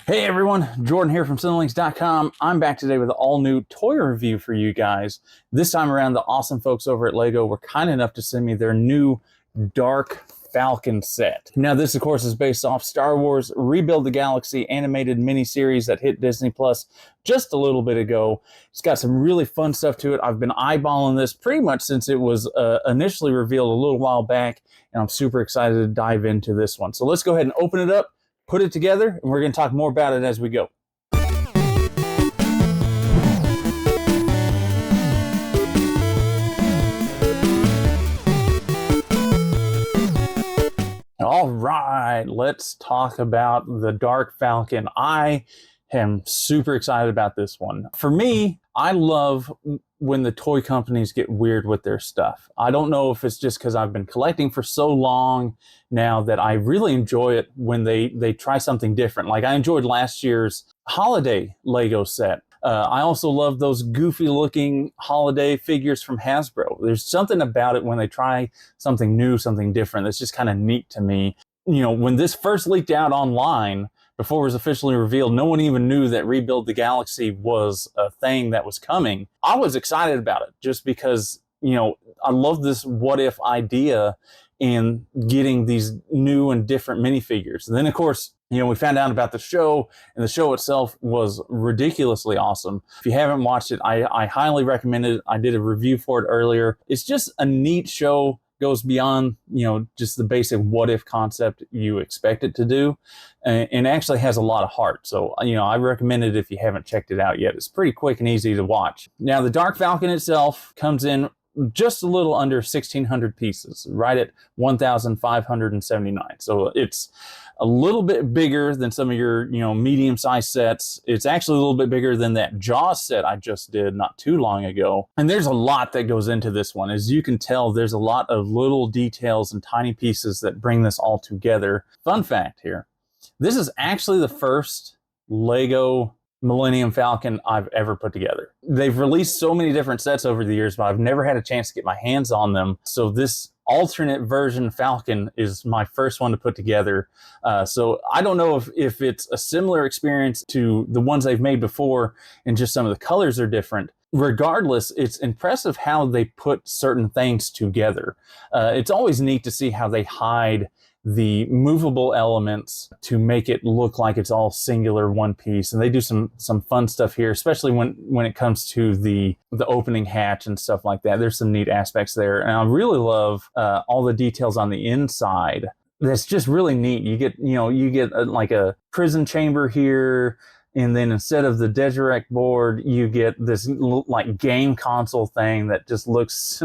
Hey everyone, Jordan here from Cinelinks.com. I'm back today with an all-new toy review for you guys. This time around, the awesome folks over at LEGO were kind enough to send me their new Dark Falcon set. Now this, of course, is based off Star Wars Rebuild the Galaxy animated miniseries that hit Disney Plus just a little bit ago. It's got some really fun stuff to it. I've been eyeballing this pretty much since it was initially revealed a little while back, and I'm super excited to dive into this one. So let's go ahead and open it up, put it together, and we're going to talk more about it as we go. All right, let's talk about the Dark Falcon. I am super excited about this one. For me, I love when the toy companies get weird with their stuff. I don't know if it's just because I've been collecting for so long now that I really enjoy it when they try something different. Like I enjoyed last year's holiday Lego set. I also love those goofy looking holiday figures from Hasbro. There's something about it when they try something new, something different. That's just kind of neat to me. You know, when this first leaked out online, before it was officially revealed, no one even knew that Rebuild the Galaxy was a thing that was coming. I was excited about it just because, you know, I love this what if idea in getting these new and different minifigures. And then, of course, you know, we found out about the show, and the show itself was ridiculously awesome. If you haven't watched it, I highly recommend it. I did a review for it earlier. It's just a neat show. Goes beyond, you know, just the basic what if concept you expect it to do, and actually has a lot of heart. So, you know, I recommend it if you haven't checked it out yet. It's pretty quick and easy to watch. Now, the Dark Falcon itself comes in just a little under 1,600 pieces, right at 1,579. So it's a little bit bigger than some of your, you know, medium-sized sets. It's actually a little bit bigger than that Jaws set I just did not too long ago. And there's a lot that goes into this one. As you can tell, there's a lot of little details and tiny pieces that bring this all together. Fun fact here, this is actually the first Lego Millennium Falcon I've ever put together. They've released so many different sets over the years, but I've never had a chance to get my hands on them. So this alternate version Falcon is my first one to put together. So I don't know if it's a similar experience to the ones they've made before and just some of the colors are different. Regardless, it's impressive how they put certain things together. It's always neat to see how they hide the movable elements to make it look like it's all singular one piece. And they do some fun stuff here, especially when it comes to the opening hatch and stuff like that. There's some neat aspects there. And I really love all the details on the inside. That's just really neat. You get like a prison chamber here. And then instead of the Desirect board, you get this like game console thing that just looks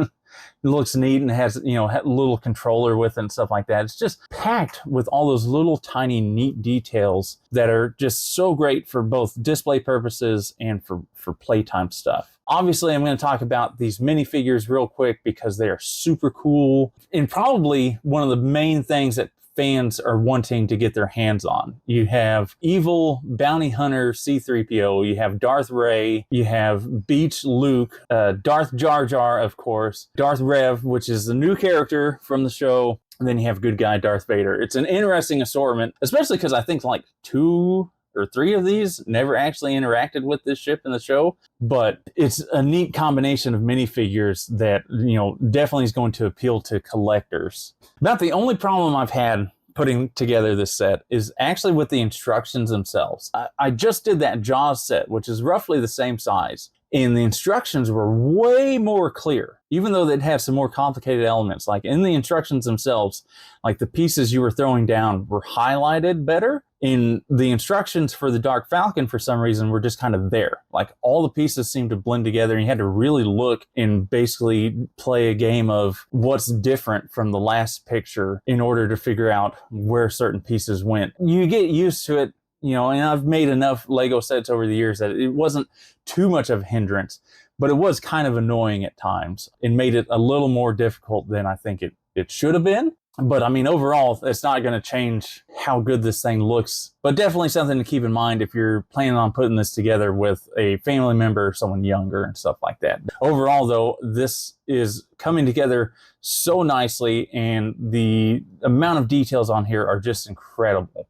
neat and has, you know, a little controller with it and stuff like that. It's just packed with all those little tiny neat details that are just so great for both display purposes and for playtime stuff. Obviously, I'm going to talk about these minifigures real quick because they are super cool and probably one of the main things that fans are wanting to get their hands on. You have evil bounty hunter C-3PO, you have Darth Ray, you have Beach Luke, Darth Jar Jar, of course, Darth Rev, which is the new character from the show, and then you have good guy Darth Vader. It's an interesting assortment, especially because I think like 2 or 3 of these never actually interacted with this ship in the show, but it's a neat combination of minifigures that, you know, definitely is going to appeal to collectors. About the only problem I've had putting together this set is actually with the instructions themselves. I just did that Jaws set, which is roughly the same size, and the instructions were way more clear, even though they'd have some more complicated elements. Like in the instructions themselves, like the pieces you were throwing down were highlighted better. In the instructions for the Dark Falcon, for some reason, were just kind of there. Like all the pieces seemed to blend together, and you had to really look and basically play a game of what's different from the last picture in order to figure out where certain pieces went. You get used to it, you know, and I've made enough Lego sets over the years that it wasn't too much of a hindrance, but it was kind of annoying at times. It made it a little more difficult than I think it should have been. But I mean, overall, it's not going to change how good this thing looks, but definitely something to keep in mind if you're planning on putting this together with a family member or someone younger and stuff like that. Overall, though, this is coming together so nicely, and the amount of details on here are just incredible.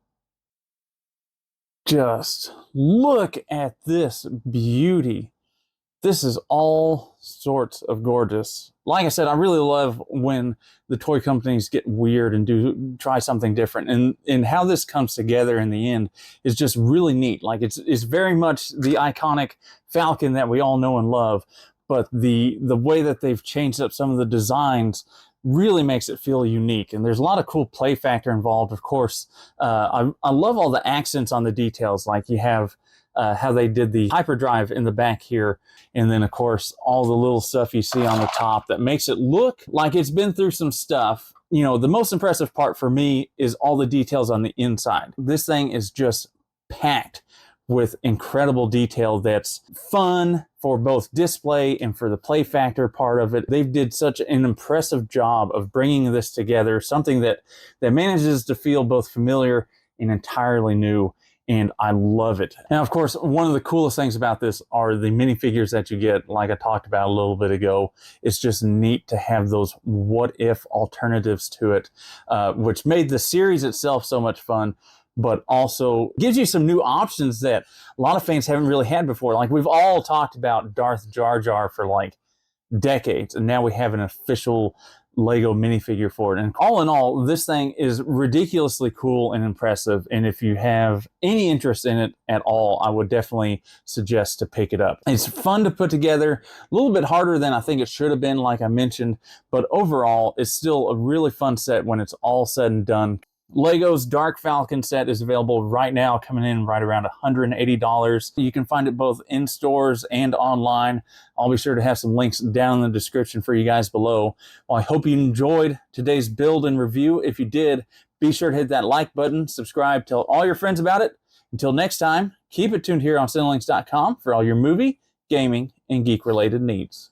just look at this beauty. This is all sorts of gorgeous. Like I said, I really love when the toy companies get weird and try something different. And how this comes together in the end is just really neat. Like it's very much the iconic Falcon that we all know and love, but the way that they've changed up some of the designs really makes it feel unique. And there's a lot of cool play factor involved, of course. I love all the accents on the details. Like you have how they did the hyperdrive in the back here. And then, of course, all the little stuff you see on the top that makes it look like it's been through some stuff. You know, the most impressive part for me is all the details on the inside. This thing is just packed with incredible detail that's fun for both display and for the play factor part of it. They did such an impressive job of bringing this together, something that manages to feel both familiar and entirely new. And I love it. Now, of course, one of the coolest things about this are the minifigures that you get, like I talked about a little bit ago. It's just neat to have those what-if alternatives to it, which made the series itself so much fun, but also gives you some new options that a lot of fans haven't really had before. Like, we've all talked about Darth Jar Jar for, like, decades, and now we have an official Lego minifigure for it. And all in all, this thing is ridiculously cool and impressive. And if you have any interest in it at all, I would definitely suggest to pick it up. It's fun to put together, a little bit harder than I think it should have been, like I mentioned, but overall, it's still a really fun set when it's all said and done. Lego's Dark Falcon set is available right now, coming in right around $180. You can find it both in stores and online. I'll be sure to have some links down in the description for you guys below. Well, I hope you enjoyed today's build and review. If you did, be sure to hit that like button, subscribe, tell all your friends about it. Until next time, keep it tuned here on Cinelinks.com for all your movie, gaming, and geek-related needs.